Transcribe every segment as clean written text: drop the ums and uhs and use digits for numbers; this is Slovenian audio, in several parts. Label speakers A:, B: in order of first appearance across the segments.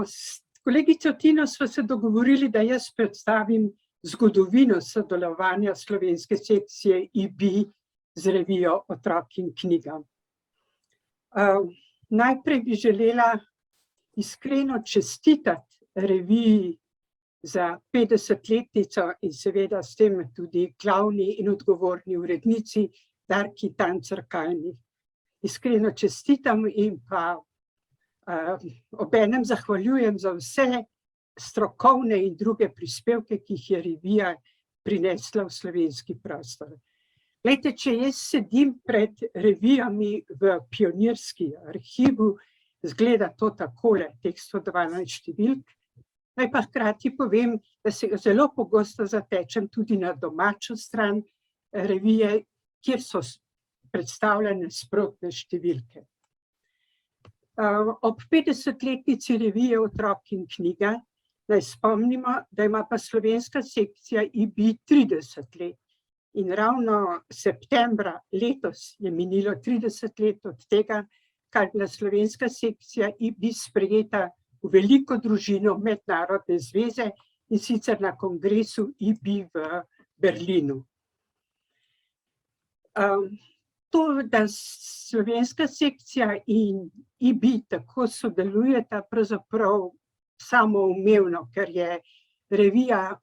A: S kolegico Tino smo se dogovorili, da jaz predstavim zgodovino sodelovanja slovenske sekcije IB z revijo Otrok in knjiga. Najprej bi želela iskreno čestitati reviji za 50-letnico in seveda s tem tudi glavni in odgovorni urednici Darki Tancer-Kajni. Iskreno čestitam in pa obenem zahvaljujem za vse strokovne in druge prispevke, ki jih je revija prinesla v slovenski prostor. Glejte, če jaz sedim pred revijami v Pionirski arhivu, izgleda to takole, teh 112 številk. Naj pa hkrati povem, da se zelo pogosto zatečem tudi na domačo stran revije, kjer so predstavljene sprotne številke. Ob 50-letnici revije Otrok in knjiga naj spomnimo, da ima pa slovenska sekcija IB 30 let. In ravno septembra letos je minilo 30 let od tega, kar je bila slovenska sekcija IB sprejeta v veliko družino Mednarodne zveze in sicer na kongresu IB v Berlinu. To, da slovenska sekcija in IB tako sodelujeta, pravzaprav samoumevno, ker je revija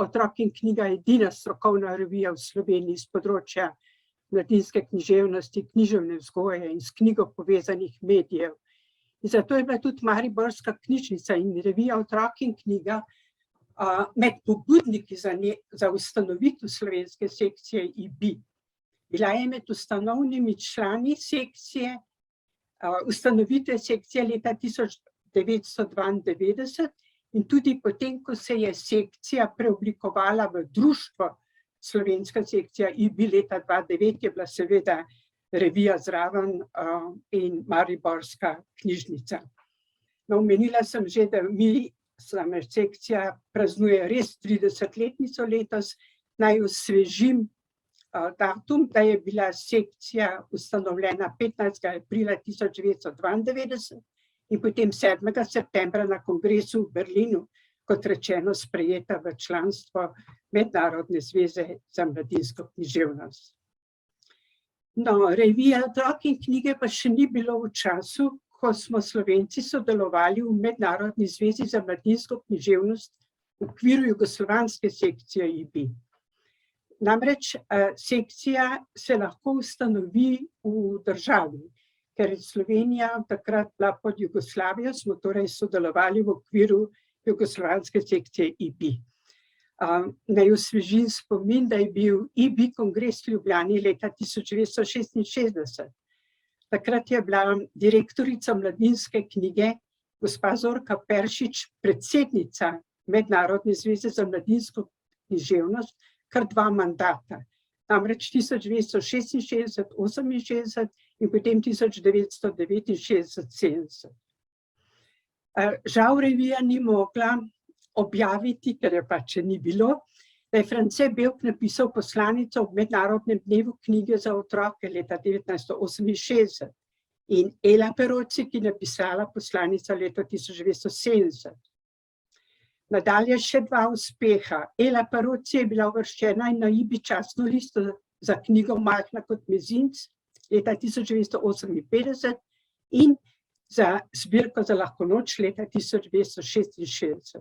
A: Otrok in knjiga edina strokovna revija v Sloveniji z področja mladinske književnosti, književne vzgoje in s knjigo povezanih medijev. In zato je bila tudi Mariborska knjižnica in revija Otrok in knjiga med pobudniki za ustanovitev slovenske sekcije IB. Bila je med ustanovnimi člani sekcije, ustanovitve sekcije leta 1992 in tudi potem, ko se je sekcija preoblikovala v društvo, slovenska sekcija IB leta 2009 je bila seveda revija zraven in Mariborska knjižnica. No, omenila sem že, da sama sekcija praznuje res 30-letnico letos. Naj osvežim datum, da je bila sekcija ustanovljena 15. aprila 1992 in potem 7. septembra na kongresu v Berlinu, kot rečeno, sprejeta v članstvo Mednarodne zveze za mladinsko književnost. No, revija Otrok in knjige pa še ni bilo v času, ko smo Slovenci sodelovali v Mednarodni zvezi za mladinsko književnost v okviru jugoslovanske sekcije IB. Namreč sekcija se lahko ustanovi v državi, ker je Slovenija takrat bila pod Jugoslavijo, smo torej sodelovali v okviru jugoslovanske sekcije IB. Naj osvežim spomin, da je bil IB kongres v Ljubljani leta 1966. Takrat je bila direktorica mladinske knjige, gospa Zorka Peršič, predsednica Mednarodne zveze za mladinsko književnost, kar 2 mandata. Namreč 1966, 68 in potem 1969, 70. Žal revija ni mogla objaviti, ker je pač ni bilo, da je France Belk napisal poslanico ob Mednarodnem dnevu knjige za otroke leta 1968 in Ela Peroci, ki je napisala poslanico leta 1970. Nadalje še 2 uspeha. Ela Peroci je bila uvrščena na IB častno listo za knjigo Majhna kot mezinc leta 1958 in za zbirko Za lahko noč leta 1966.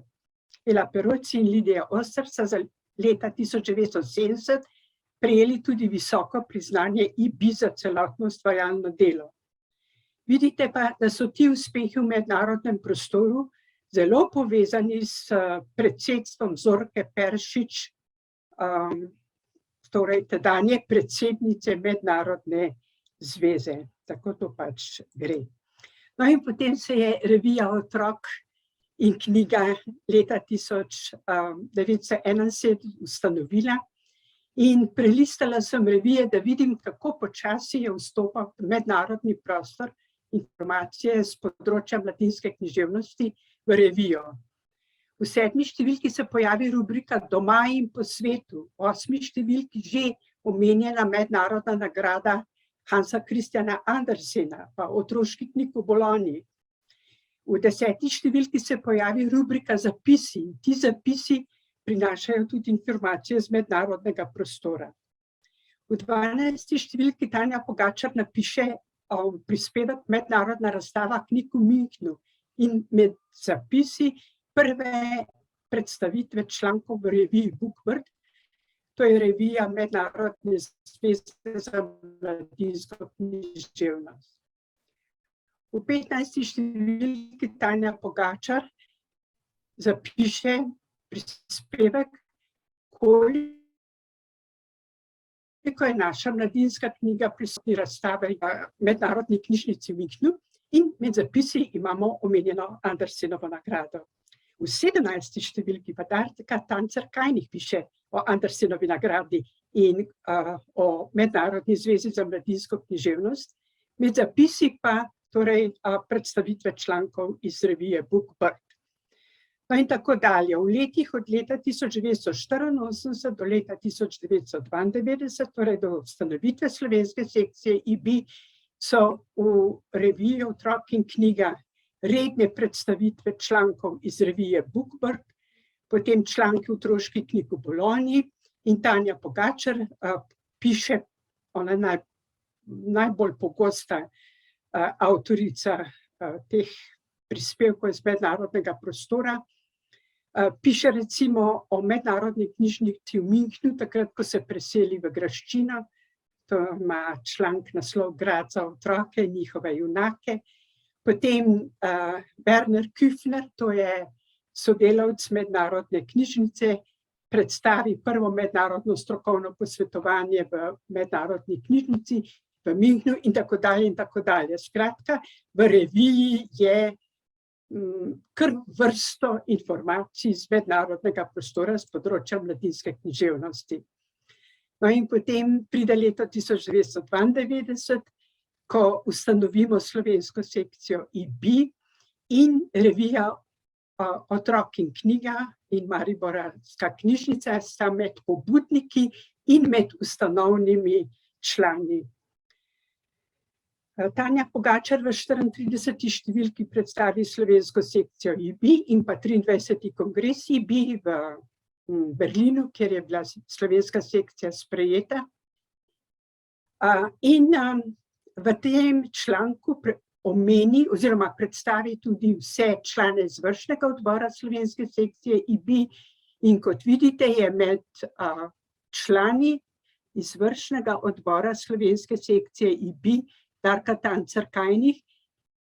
A: Ela Peroci in Lidija Oster sta za leta 1970 prejeli tudi visoko priznanje IB za celotno ustvarjalno delo. Vidite pa, da so ti uspehi v mednarodnem prostoru zelo povezani s predsedstvom Zorke Peršič, torej tedanje predsednice Mednarodne zveze. Tako to pač gre. No in potem se je revija Otrok in knjiga leta 1971 ustanovila in prelistala sem revije, da vidim, kako počasi je vstopal v mednarodni prostor informacije z področja mladinske književnosti v revijo. V 7. številki se pojavi rubrika Doma in po svetu, v 8. številki že omenjena mednarodna nagrada Hansa Christiana Andersena, pa otroški knjig v Bologni. V 10. številki se pojavi rubrika zapisi. Ti zapisi prinašajo tudi informacije z mednarodnega prostora. V 12. številki Tanja Pogačar napiše prispevek Mednarodna razstava knjig v Münchnu in med zapisi prve predstavitve člankov v reviji Bookbird. To je revija Mednarodne zveze za mladinsko književnost. V 15. številki Tanja Pogačar zapiše prispevek, koliko je naša mladinska knjiga prisotna razstave v Mednarodni knjižnici v Münchnu in med zapisi imamo omenjeno Andersenovo nagrado. V 17. številki pa Darka Tancer-Kajnih piše o Andersenovi nagradi in o Mednarodni zvezi za mladinsko književnost, med zapisi pa torej predstavitve člankov iz revije Bookbird. No in tako dalje. V letih od leta 1984 do leta 1992, torej do ustanovitve slovenske sekcije IB, so v reviji Otrok in knjiga redne predstavitve člankov iz revije Bookbird, potem članki otroških knjig v Bologni in Tanja Pogačar piše, ona najbolj pogosta avtorica teh prispevkov iz mednarodnega prostora, piše recimo o mednarodni knjižnici v Münchnu, takrat, ko se preseli v graščino, to ima članek naslov Grad za otroke, njihove junake. Potem Werner Küffner, to je sodelavec mednarodne knjižnice, predstavi prvo mednarodno strokovno posvetovanje v mednarodni knjižnici v Münchnu in tako dalje in tako dalje. Skratka, v reviji je kar vrsto informacij iz mednarodnega prostora z področja mladinske književnosti. No in potem pride leto 1992, ko ustanovimo slovensko sekcijo IB in revija Otrok in knjiga in Mariborska knjižnica sta med pobudniki in med ustanovnimi člani. Tanja Pogačar v 34. številki predstavi slovensko sekcijo IB in pa 23. kongres IB v Berlinu, kjer je bila slovenska sekcija sprejeta. In v tem članku omeni oziroma predstavi tudi vse člane izvršnega odbora slovenske sekcije IB in kot vidite je med člani izvršnega odbora slovenske sekcije IB Darka Tancer-Kajnih,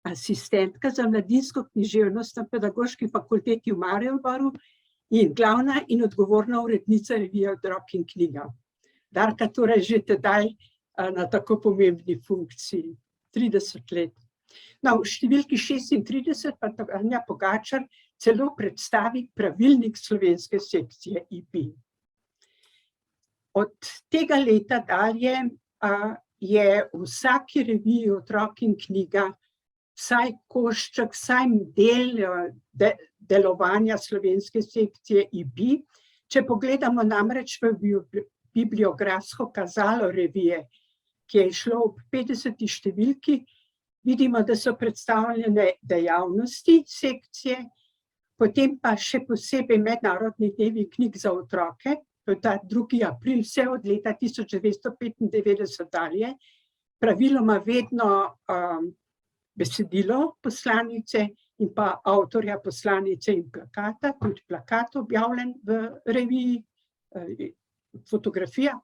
A: asistentka za mladinsko književnost na Pedagoški fakulteti v Mariboru in glavna in odgovorna urednica revije Otrok in knjiga. Darka torej že tedaj na tako pomembni funkciji, 30 let. No, v številki 36 pa Tanja Pogačar celo predstavi pravilnik slovenske sekcije IB. Od tega leta dalje je v vsaki reviji Otrok in knjiga vsaj košček, vsaj del delovanja slovenske sekcije IB. Če pogledamo namreč v bibliografsko kazalo revije, ki je šlo ob 50. številki, vidimo, da so predstavljene dejavnosti sekcije, potem pa še posebej mednarodni dnevi knjig za otroke, to je ta 2. april, vse od leta 1995 dalje, praviloma vedno besedilo poslanice in pa avtorja poslanice in plakata, tudi plakat objavljen v reviji, fotografija,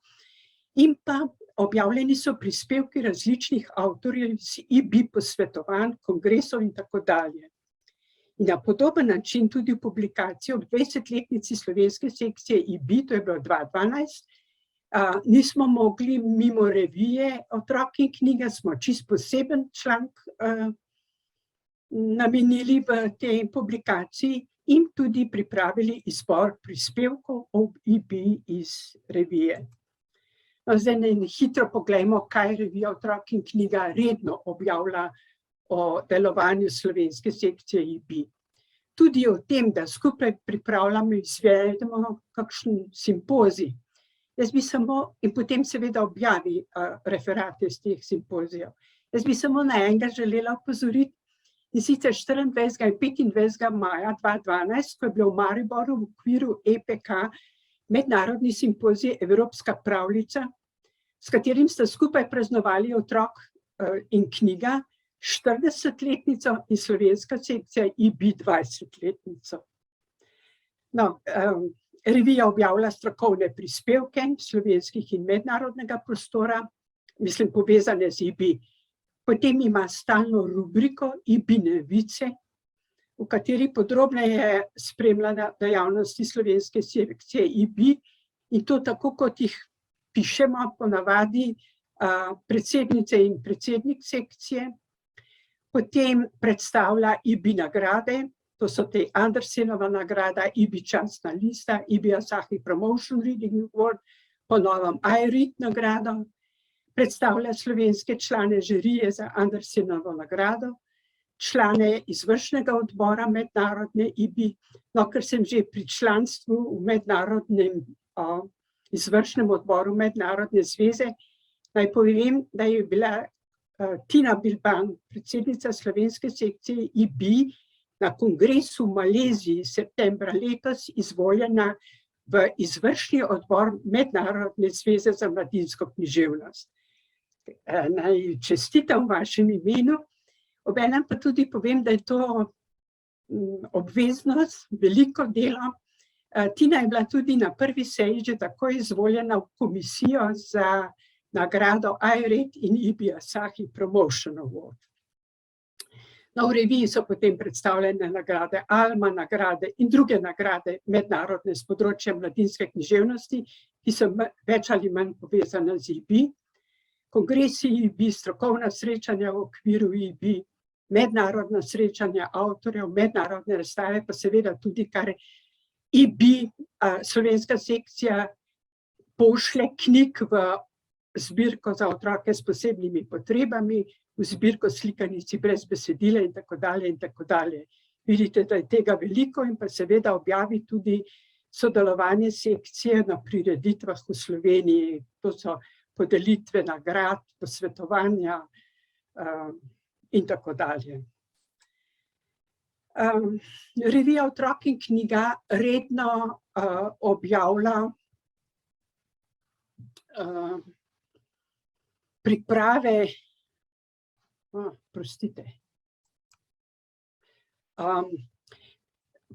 A: in pa objavljeni so prispevki različnih avtorjev iz IB posvetovanj, kongresov in tako dalje. In na podoben način tudi v publikaciji ob 20-letnici slovenske sekcije IB, to je bilo 2012, nismo mogli mimo revije Otrok in knjiga, smo čisto poseben članek namenili v tej publikaciji in tudi pripravili izbor prispevkov o IB iz revije. Zdaj hitro pogledajmo, kaj revija Otrok in knjiga redno objavlja o delovanju slovenske sekcije IB. Tudi o tem, da skupaj pripravljamo in izvedemo kakšen simpozij. Jaz bi samo, in potem seveda objavi referate iz teh simpozijev. Jaz bi samo na enega želela opozoriti, In sicer 24. in 25. maja 2012, ko je bilo v Mariboru v okviru EPK mednarodni simpozij Evropska pravljica, s katerim sta skupaj praznovali Otrok in knjiga 40-letnico in slovenska sekcija IB 20-letnico. No, revija objavlja strokovne prispevke slovenskih in mednarodnega prostora, mislim povezane z IB. Potem ima stalno rubriko IB novice, v kateri podrobneje spremlja dejavnosti slovenske sekcije IB, in to tako, kot jih pišemo ponavadi predsednice in predsednik sekcije. Potem predstavlja IB nagrade, to so te Andersenova nagrada, IB častna lista, IB Asahi Promotion Reading Award, po novem iRead nagrado. Predstavlja slovenske člane žirije za Andersenovo nagrado, člane izvršnega odbora mednarodne IB. No, ker sem že pri članstvu v mednarodnem izvršnem odboru Mednarodne zveze, naj povem, da je bila Tina Bilban, predsednica slovenske sekcije IB, na kongresu v Maleziji septembra letos izvoljena v izvršni odbor Mednarodne zveze za mladinsko književnost. Naj čestitam v vašem imenu, obenem pa tudi povem, da je to obveznost, veliko delo. Tina je bila tudi na prvi seji že tako izvoljena v komisijo za nagrado iRead in IB Asahi Promotion Award. No, v reviji so potem predstavljene nagrade Alma, nagrade in druge nagrade mednarodne z področja mladinske književnosti, ki so več ali manj povezane z IB. Kongresi IB, strokovna srečanja v okviru IB, mednarodna srečanja avtorjev, mednarodne razstave, pa seveda tudi, kar IB, slovenska sekcija, pošlje knjig v zbirko za otroke s posebnimi potrebami, v zbirko slikanici brez besedila in tako dalje in tako dalje. Vidite, da je tega veliko, in pa seveda objavi tudi sodelovanje sekcije na prireditvah v Sloveniji. To so podelitve nagrad, posvetovanja in tako dalje. Revija Otrok in knjiga redno objavlja priprave,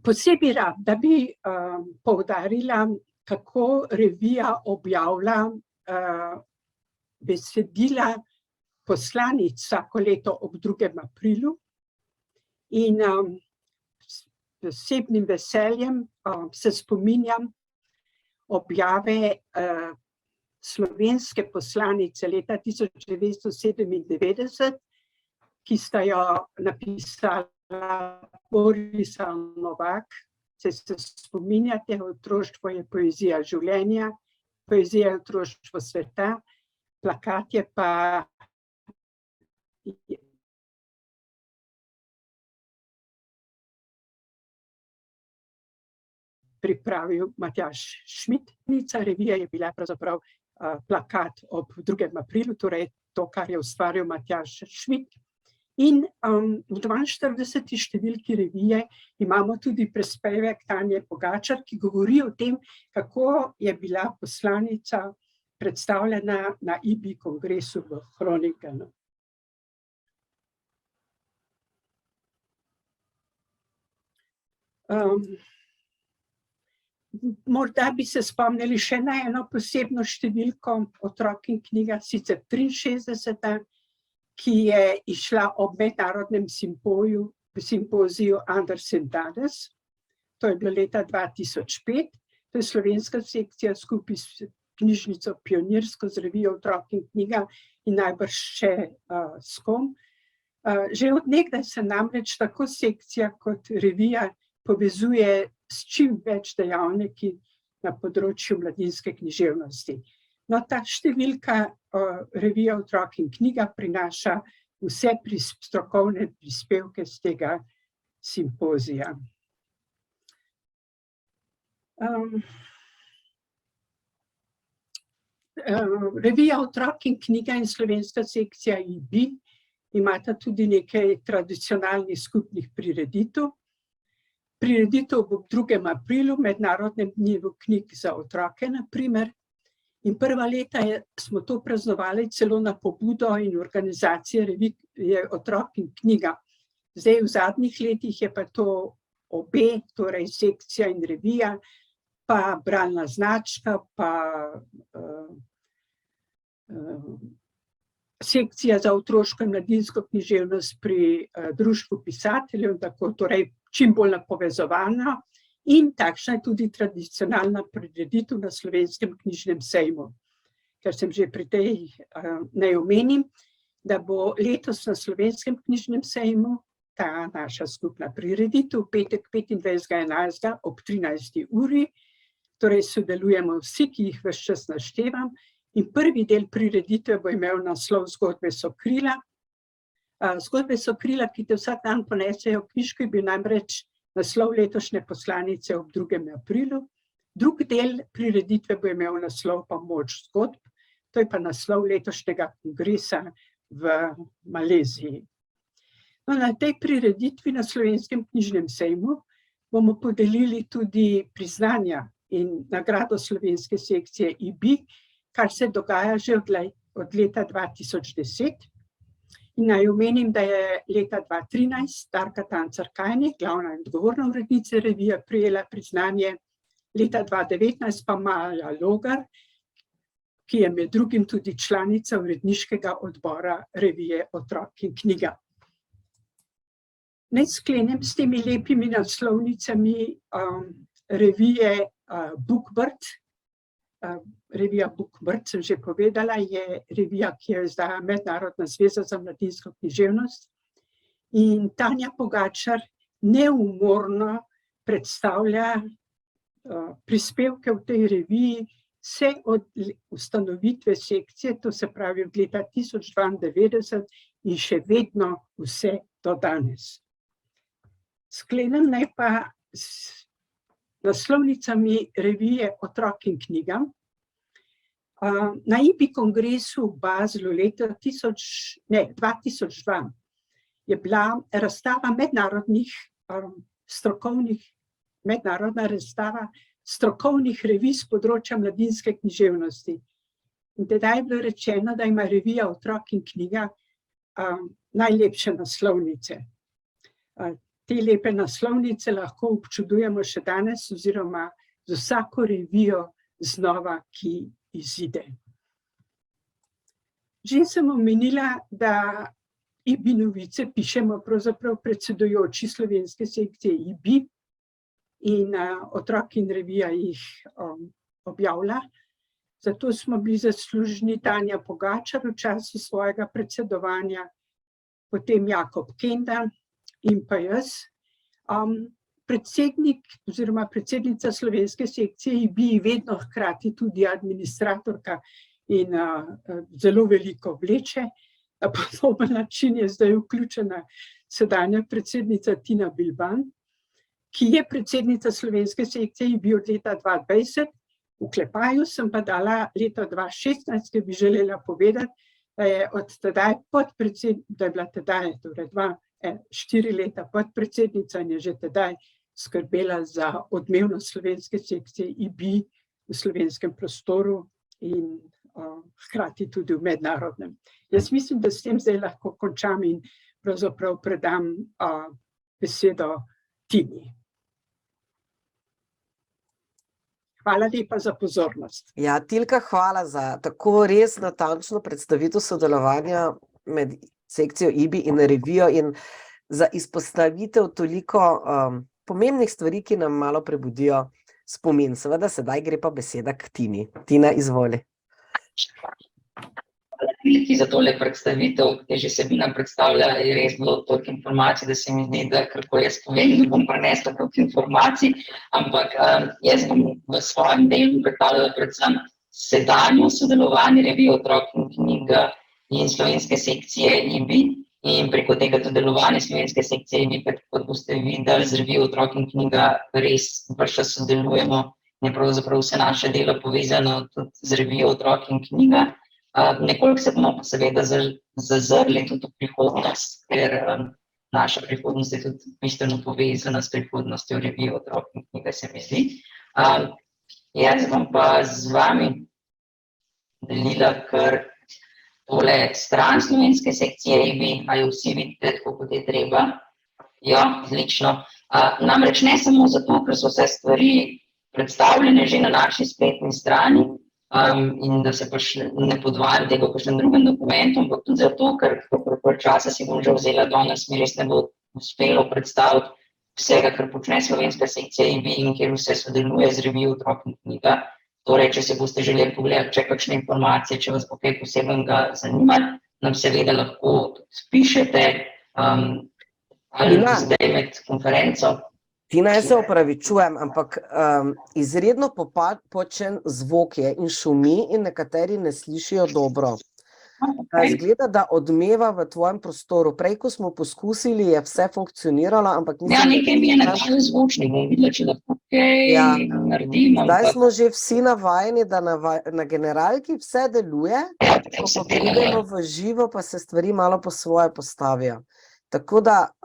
A: posebej rad, da bi poudarila, kako revija objavlja besedila poslanic vsako leto ob 2. aprilu, in s posebnim veseljem se spominjam objave slovenske poslanice leta 1997, ki sta jo napisala Borisa Novak. Se spominjate, Otroštvo je poezija življenja, poezija je otroštvo sveta, plakat je pa pripravil Matjaž Šmit. Revija je bila pravzaprav plakat ob 2. aprilu, torej to, kar je ustvaril Matjaž Šmit. In v 42. številki revije imamo tudi prispevek Tanje Pogačar, ki govori o tem, kako je bila poslanica predstavljena na IB kongresu v Groningenu. Morda bi se spomnili še na eno posebno številko Otrok in knjiga, sicer 63, ki je išla ob mednarodnem simpoziju Andersen danes. To je bilo leta 2005. To je slovenska sekcija skupaj s knjižnico Pionirsko, z revijo Otrok in knjiga in najbrž še s kom. Že od nekdaj se namreč tako sekcija kot revija povezuje s čim več dejavniki na področju mladinske književnosti. No, ta številka revija Otrok in knjiga prinaša vse strokovne prispevke z tega simpozija. Revija Otrok in knjiga in slovenska sekcija IB imata tudi nekaj tradicionalnih skupnih prireditev. Prireditev bo ob 2. aprilu, Mednarodnem dnevu knjig za otroke, na primer. In prva leta smo to praznovali celo na pobudo in organizacije revije Otrok in knjiga. Zdaj v zadnjih letih je pa to obe, torej sekcija in revija, pa bralna značka, pa sekcija za otroško in mladinsko književnost pri Društvu pisateljev, tako torej čim bolj napovezovana, in takšna je tudi tradicionalna prireditev na Slovenskem knjižnem sejmu. Ker sem že pri tej naj omenim, da bo letos na Slovenskem knjižnem sejmu ta naša skupna prireditev, petek 25.11. ob 13. uri, torej sodelujemo vsi, ki jih ves čas naštevam, in prvi del prireditve bo imel naslov Zgodbe so krila. Zgodbe so krila, ki te vsak dan ponesejo knjižko, je bil namreč naslov letošnje poslanice ob 2. aprilu. Drugi del prireditve bo imel naslov pa Moč zgodb, to je pa naslov letošnjega kongresa v Maleziji. No, na tej prireditvi na Slovenskem knjižnem sejmu bomo podelili tudi priznanja in nagrado slovenske sekcije IBI, kar se dogaja že od leta 2010. In naj omenim, da je leta 2013 Darka Tancar-Kajnik, glavna in odgovorna urednica revije, prejela priznanje, leta 2019 pa Maja Logar, ki je med drugim tudi članica uredniškega odbora revije Otrok in knjiga. Naj sklenem s temi lepimi naslovnicami revije Bookbird. Revija Bookbird, sem že povedala, je revija, ki jo izdaja Mednarodna zveza za mladinsko književnost. In Tanja Pogačar neumorno predstavlja prispevke v tej reviji vse od ustanovitve sekcije, to se pravi od leta 1092 in še vedno vse do danes. Sklenem naj pa s naslovnicami revije Otrok in knjiga. Na IBI kongresu v Baslu leta 2002 je bila razstava mednarodna razstava strokovnih revij z področja mladinske književnosti. In tedaj je bilo rečeno, da ima revija Otrok in knjiga najlepše naslovnice. Te lepe naslovnice lahko občudujemo še danes oziroma z vsako revijo znova, ki izide. Že sem omenila, da IBI novice pišemo pravzaprav predsedujoči slovenske sekcije IBI in Otrok in revija jih objavlja. Zato smo bili zaslužni Tanja Pogačar v času svojega predsedovanja, potem Jakob Kenda in pa jaz. Predsednik oziroma predsednica slovenske sekcije IBI vedno hkrati tudi administratorka in zelo veliko vleče. Na podoben način je zdaj vključena sedanja predsednica Tina Bilban, ki je predsednica slovenske sekcije IBI od leta 2020. V oklepaju sem pa dala leta 2016, ki bi želela povedati, da je od tedaj da je bila tedaj, torej 4 leta podpredsednica in je že tedaj skrbela za odmevnost slovenske sekcije IBI v slovenskem prostoru in hkrati tudi v mednarodnem. Jaz mislim, da s tem zdaj lahko končam in pravzaprav predam besedo Tini. Hvala lepa za pozornost.
B: Ja, Tilka, hvala za tako res natančno predstavitev sodelovanja med sekcijo IBI in revijo in za izpostavitev toliko pomembnih stvari, ki nam malo prebudijo spomin. Seveda, sedaj gre pa beseda k Tini. Tina, izvoli.
C: Hvala Tilki za tole predstavitev, ki že se bi nam predstavlja, je res bilo toliko informacij, da se mi zdi, da kako jaz povem, da bom prenesla toliko informacij, ampak jaz bom v svojem delu predstavljala predvsem sedanjo sodelovanje revije Otrok in knjiga in slovenske sekcije IBI in preko tega sodelovanja slovenske sekcije IBI, kot boste videli, z revijo Otrok in knjiga res vrša sodelujemo, je pravzaprav vse naše delo povezano tudi z revijo Otrok in knjiga. Nekoliko se bomo pa seveda zazrli tudi v prihodnost, ker naša prihodnost je tudi bistveno povezana s prihodnostjo revije Otrok in knjiga, se mi zdi. Jaz bom pa z vami delila kar tole stran slovenske sekcije IBI, a jo vsi vidite, tako kot je treba. Ja, odlično. Namreč ne samo zato, ker so vse stvari predstavljene že na naši spletni strani in da se pač ne podvajam tega v kakšnem drugem dokumentu, ampak tudi zato, ker časa si bom že vzela danes, mi res ne bo uspelo predstaviti vsega, kar počne slovenska sekcija IBI in kjer vse sodeluje z revijo Otrok in knjiga. Torej, če se boste želeli pogledati, če kakšne informacije, če vas bo kaj posebnega zanimati, nam seveda lahko tudi pišete ali zdaj med konferenco.
B: Tina, jaz se opravičujem, ampak izredno počen zvok je in šumi in nekateri ne slišijo dobro. Zgleda, da odmeva v tvojem prostoru. Prej, ko smo poskusili, je vse funkcioniralo, ampak nisem...
C: Ja, nekaj mi je nekaj zvočni, bom videla, če lahko kaj naredim.
B: Zdaj smo že vsi navajeni, da na generalki vse deluje, ko pa pridemo v živo, pa se stvari malo po svoje postavijo. Tako da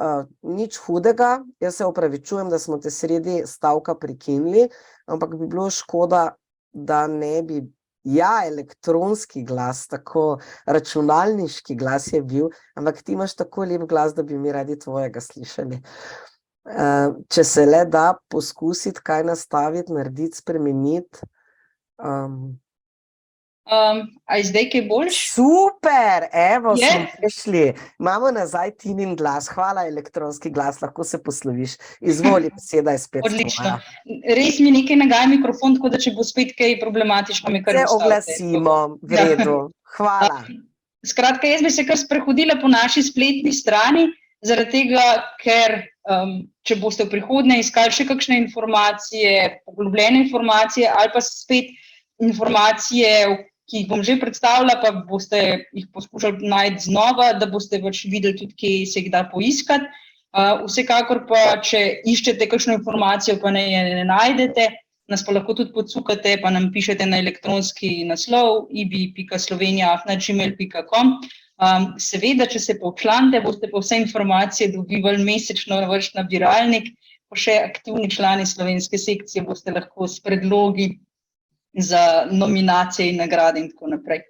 B: nič hudega, jaz se opravičujem, da smo te sredi stavka prekinili, ampak bi bilo škoda, da ne bi elektronski glas, tako računalniški glas je bil, ampak ti imaš tako lep glas, da bi mi radi tvojega slišali. Če se le da poskusiti kaj nastaviti, narediti, spremeniti.
D: A je zdaj kaj boljš?
B: Super, evo, smo prišli. Imamo nazaj Tinin glas, hvala elektronski glas, lahko se posloviš. Izvoli, beseda je spet
D: odlično. Res mi nekaj nagaja mikrofon, tako da če bo spet kaj problematično, mi kar
B: ustavite. Se oglasimo, v redu, hvala.
D: Skratka, jaz bi se kar sprehodila po naši spletni strani, zaradi tega, ker če boste v prihodnje iskali še kakšne informacije, poglobljene informacije ali pa spet informacije, ki jih bom že predstavila, pa boste jih poskušali najti znova, da boste pač videli tudi, kje se jih da poiskati. Vsekakor pa, če iščete kakšno informacijo, pa ne najdete, nas pa lahko tudi podsukate, pa nam pišete na elektronski naslov ibi.slovenija@gmail.com. Seveda, če se pa včlanite, boste pa vse informacije dobivali mesečno na vaš nabiralnik, pa še aktivni člani slovenske sekcije boste lahko s predlogi za nominacije in nagrade in tako naprej.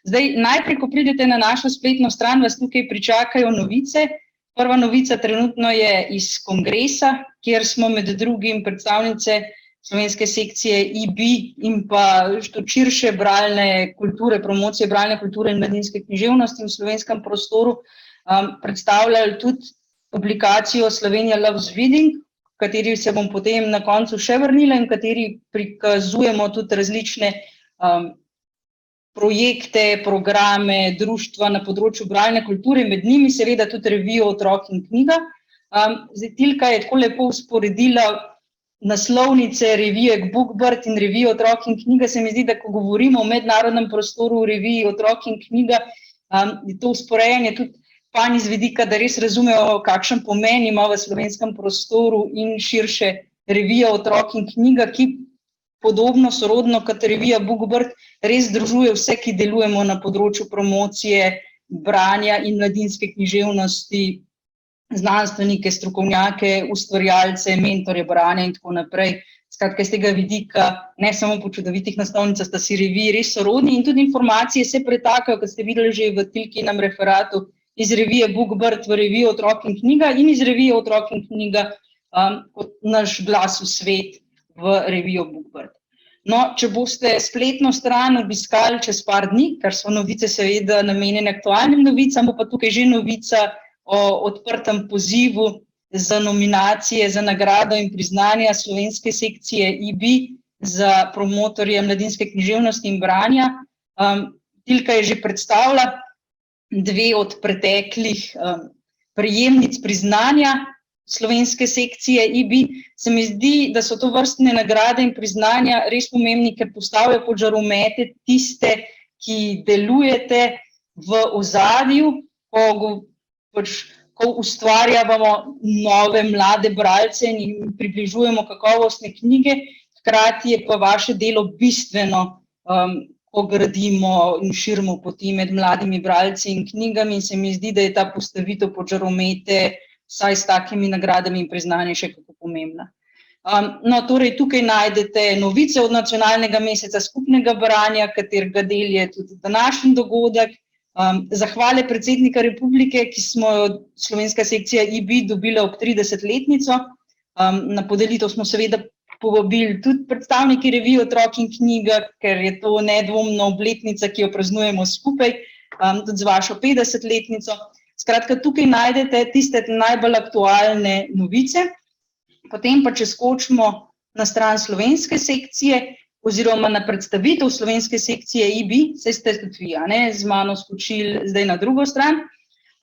D: Zdaj, najprej, ko pridete na našo spletno stran, vas tukaj pričakajo novice. Prva novica trenutno je iz kongresa, kjer smo med drugim predstavnice slovenske sekcije IBI in pa širše bralne kulture, promocije bralne kulture in mladinske književnosti v slovenskem prostoru, predstavljali tudi publikacijo Slovenija Loves Reading, v kateri se bom potem na koncu še vrnila in v kateri prikazujemo tudi različne projekte, programe, društva na področju bralne kulture, med njimi seveda tudi revijo Otrok in knjiga. Zdaj, Tilka je tako lepo usporedila naslovnice revije Bookbird in revijo Otrok in knjiga. Se mi zdi, da ko govorimo o mednarodnem prostoru v reviji Otrok in knjiga, je to usporejanje tudi fajn iz vidika, da res razumejo, kakšen pomen ima v slovenskem prostoru in širše revija Otrok in knjiga, ki podobno sorodno kot revija Bookbird res združuje vse, ki delujemo na področju promocije, branja in mladinske književnosti, znanstvenike, strokovnjake, ustvarjalce, mentorje branja in tako naprej. Skratka, iz tega vidika, ne samo po čudovitih naslovnicah, sta si reviji res sorodni in tudi informacije se pretakajo, kot ste videli že v Tilkinem referatu, iz revije Bookbird v revijo Otrok in knjiga in iz revije Otrok in knjiga kot naš glas v svet v revijo Bookbird. No, če boste spletno stran obiskali čez par dni, kar so novice seveda namenjene aktualnim novicam, bo pa tukaj že novica o odprtem pozivu za nominacije, za nagrado in priznanja slovenske sekcije IBI za promotorje mladinske književnosti in branja. Tilka je že predstavila dve od preteklih prejemnic priznanja slovenske sekcije IBI. Se mi zdi, da so to vrstne nagrade in priznanja res pomembni, ker postavljajo pod žaromete tiste, ki delujete v ozadju, ko ustvarjamo nove mlade bralce in jim približujemo kakovostne knjige, hkrati je pa vaše delo bistveno, ko gradimo in širimo poti med mladimi bralci in knjigami, in se mi zdi, da je ta postavitev pod žaromete vsaj s takimi nagradami in priznanji še kako pomembna. No, torej tukaj najdete novice od nacionalnega meseca skupnega branja, katerega del je tudi današnji dogodek. Zahvale predsednika republike, ki smo jo slovenska sekcija IB dobila ob 30-letnico. Na podelitev smo seveda povabili tudi predstavniki revije Otrok in knjiga, ker je to nedvomno obletnica, ki jo praznujemo skupaj, tudi z vašo 50-letnico. Skratka, tukaj najdete tiste najbolj aktualne novice. Potem pa, če skočimo na stran slovenske sekcije oziroma na predstavitev slovenske sekcije IB, saj ste tudi vi, z mano skočili zdaj na drugo stran,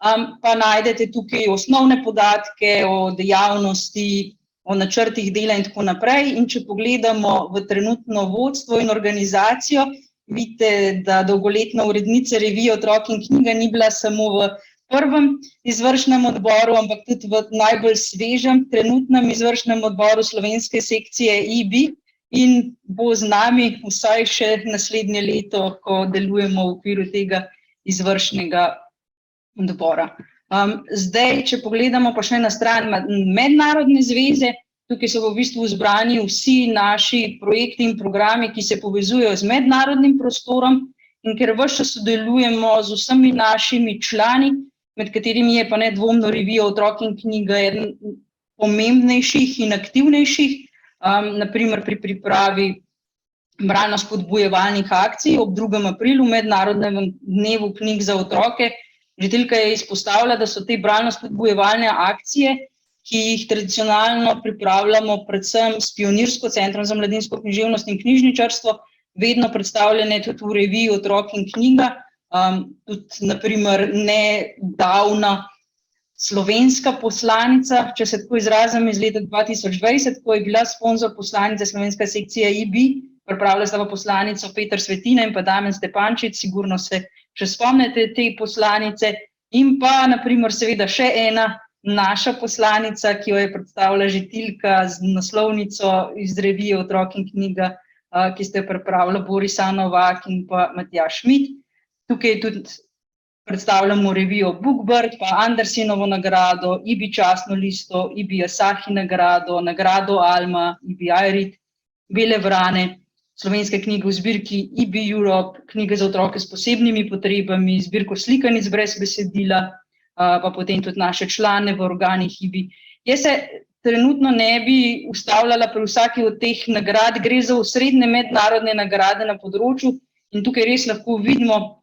D: pa najdete tukaj osnovne podatke o dejavnosti, o načrtih dela in tako naprej. In če pogledamo v trenutno vodstvo in organizacijo, vidite, da dolgoletna urednica revije Otrok in knjiga ni bila samo v prvem izvršnem odboru, ampak tudi v najbolj svežem trenutnem izvršnem odboru slovenske sekcije IB in bo z nami vsaj še naslednje leto, ko delujemo v okviru tega izvršnega odbora. Zdaj, če pogledamo pa še na stran mednarodne zveze, tukaj so v bistvu zbrani vsi naši projekti in programi, ki se povezujejo z mednarodnim prostorom, in ker ves čas sodelujemo z vsemi našimi člani, med katerimi je pa nedvomno revija Otrok in knjiga eden pomembnejših in aktivnejših, naprimer pri pripravi bralno spodbujevalnih akcij ob 2. aprilu, mednarodnem dnevu knjig za otroke. Voditeljka je izpostavila, da so te bralno spodbujevalne akcije, ki jih tradicionalno pripravljamo predvsem s Pionirsko centrom za mladinsko književnost in knjižničarstvo, vedno predstavljene tudi v reviji Otrok in knjiga. Tudi, naprimer, nedavna slovenska poslanica, če se tako izrazim, iz leta 2020, ko je bila sponzor poslanica slovenska sekcija IB, pripravila sta pa poslanico Peter Svetina in pa Damjan Stepančič, sigurno se še spomnite te poslanice, in pa, naprimer, seveda še ena naša poslanica, ki jo je predstavila Žetilka z naslovnico iz revije Otrok in knjiga, ki ste jo pripravila Borisa Novak in pa Matjaž Šmit. Tukaj tudi predstavljamo revijo Bookbird, pa Andersenovo nagrado, IB častno listo, IB Asahi nagrado, nagrado Alma, IB Irit, Bele vrane, slovenske knjige v zbirki IB Europe, knjige za otroke s posebnimi potrebami, zbirko slikanic brez besedila, pa potem tudi naše člane v organih IB. Jaz se trenutno ne bi ustavljala pri vsaki od teh nagrad, gre za osrednje mednarodne nagrade na področju in tukaj res lahko vidimo,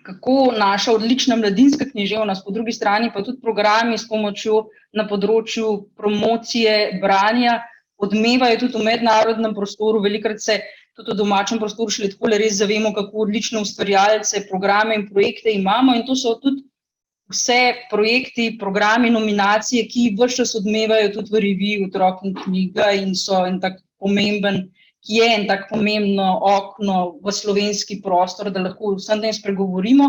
D: kako naša odlična mladinska književnost, po drugi strani pa tudi programi s pomočjo na področju promocije branja odmevajo tudi v mednarodnem prostoru. Velikokrat se tudi v domačem prostoru šele takole res zavemo, kako odlične ustvarjalce, programe in projekte imamo, in to so tudi vse projekti, programi, nominacije, ki ves čas odmevajo tudi v reviji Otrok in knjiga in so en tak pomemben, ki je en tak pomembno okno v slovenski prostor, da lahko vsem tem spregovorimo.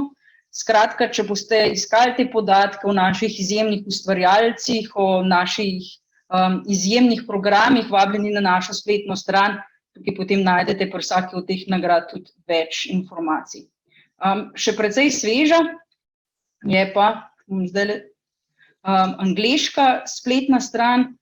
D: Skratka, če boste iskali te podatke o naših izjemnih ustvarjalcih, o naših izjemnih programih, vabljeni na našo spletno stran, tukaj potem najdete pri vsaki od teh nagrad tudi več informacij. Še precej sveža je pa zdaj angleška spletna stran,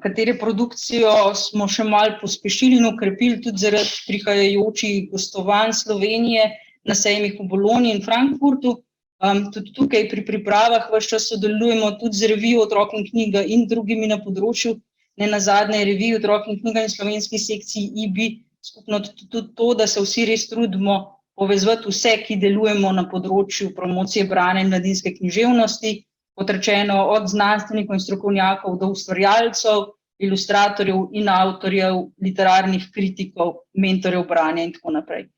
D: katere produkcijo smo še malo pospešili in okrepili tudi zaradi prihajajočih gostovanj Slovenije na sejmih v Bologni in Frankfurtu. Tudi tukaj pri pripravah ves čas sodelujemo tudi z revijo Otrok in knjiga in drugimi na področju, nenazadnje revijo Otrok in knjiga in slovenski sekciji IB, skupno tudi to, da se vsi res trudimo povezati vse, ki delujemo na področju promocije branja in mladinske književnosti, kot rečeno, od znanstvenikov in strokovnjakov do ustvarjalcev, ilustratorjev in avtorjev, literarnih kritikov, mentorjev branja in tako naprej.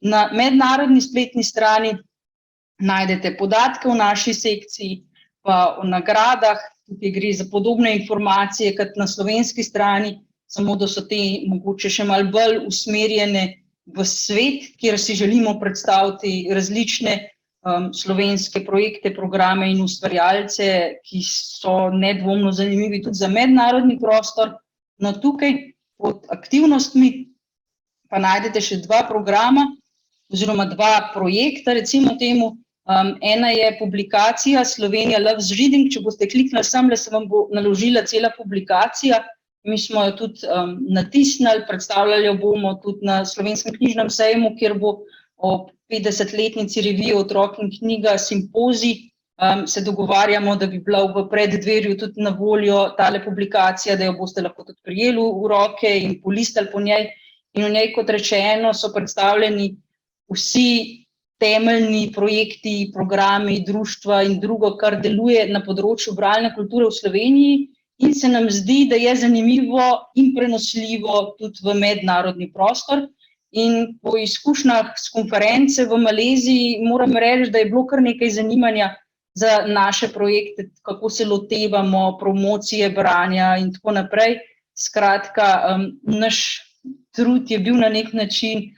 D: Na mednarodni spletni strani najdete podatke o naši sekciji, pa o nagradah, tukaj gre za podobne informacije kot na slovenski strani, samo da so te mogoče še malo bolj usmerjene v svet, kjer si želimo predstaviti različne slovenske projekte, programe in ustvarjalce, ki so nedvomno zanimivi tudi za mednarodni prostor. No, tukaj pod aktivnostmi pa najdete še dva programa, oziroma 2 projekta, recimo temu. Ena je publikacija Slovenija Loves Reading, če boste kliknili sem, se vam bo naložila cela publikacija. Mi smo jo tudi natisnili, predstavljali jo bomo tudi na Slovenskem knjižnem sejmu, kjer bo ob 50-letnici revije Otrok in knjiga simpozij. Se dogovarjamo, da bi bila v preddverju tudi na voljo tale publikacija, da jo boste lahko tudi prijeli v roke in polistali po njej. In v njej, kot rečeno, so predstavljeni vsi temeljni projekti, programi, društva in drugo, kar deluje na področju bralne kulture v Sloveniji, in se nam zdi, da je zanimivo in prenosljivo tudi v mednarodni prostor. In po izkušnjah s konference v Maleziji moram reči, da je bilo kar nekaj zanimanja za naše projekte, kako se lotevamo promocije branja in tako naprej. Skratka, naš trud je bil na nek način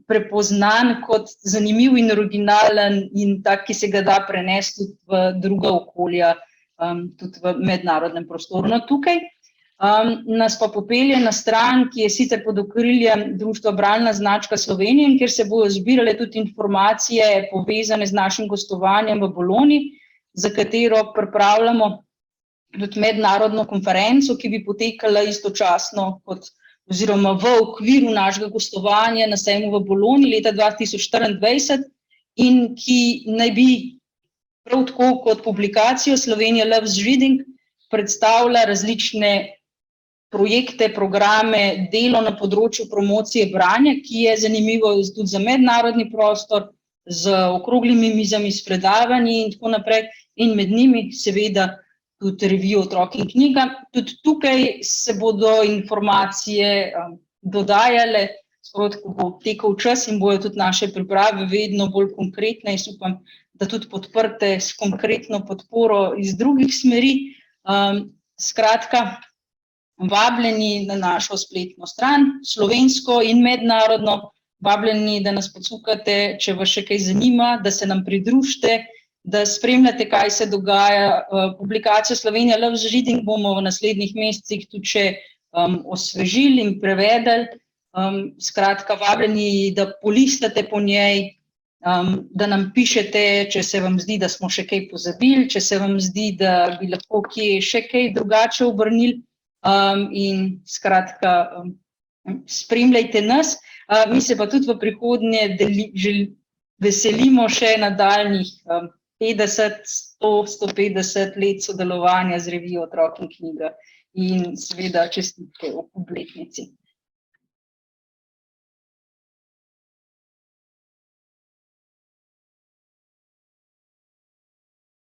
D: prepoznan kot zanimiv in originalen in tak, ki se ga da prenesti tudi v druga okolja, tudi v mednarodnem prostoru. No, tukaj nas pa popelje na stran, ki je sicer pod okriljem Društva Bralna značka Slovenije, in kjer se bodo zbirale tudi informacije povezane z našim gostovanjem v Bologni, za katero pripravljamo tudi mednarodno konferenco, ki bi potekala istočasno oziroma v okviru našega gostovanja na sejmu v Bologni leta 2024 in ki naj bi prav tako kot publikacijo Slovenija Loves Reading predstavlja različne projekte, programe, delo na področju promocije branja, ki je zanimivo tudi za mednarodni prostor, z okroglimi mizami, s predavanji in tako naprej, in med njimi seveda tudi revijo Otrok in knjiga. Tudi tukaj se bodo informacije dodajale, ko bo tekel čas in bojo tudi naše priprave vedno bolj konkretne. Jaz upam, da tudi podprte s konkretno podporo iz drugih smeri. Skratka, vabljeni na našo spletno stran, slovensko in mednarodno, vabljeni, da nas pocukate, če vas še kaj zanima, da se nam pridružite, da spremljate, kaj se dogaja. Publikacijo Slovenija Loves Reading bomo v naslednjih mesecih tudi še osvežili in prevedli. Skratka, vabljeni, da polistate po njej, da nam pišete, če se vam zdi, da smo še kaj pozabili, če se vam zdi, da bi lahko kje še kaj drugače obrnili. In skratka, spremljajte nas. Mi se pa tudi v prihodnje veselimo še nadaljnjih 50, 100, 150 let sodelovanja z revijo Otrok in knjiga in seveda čestitke ob obletnici.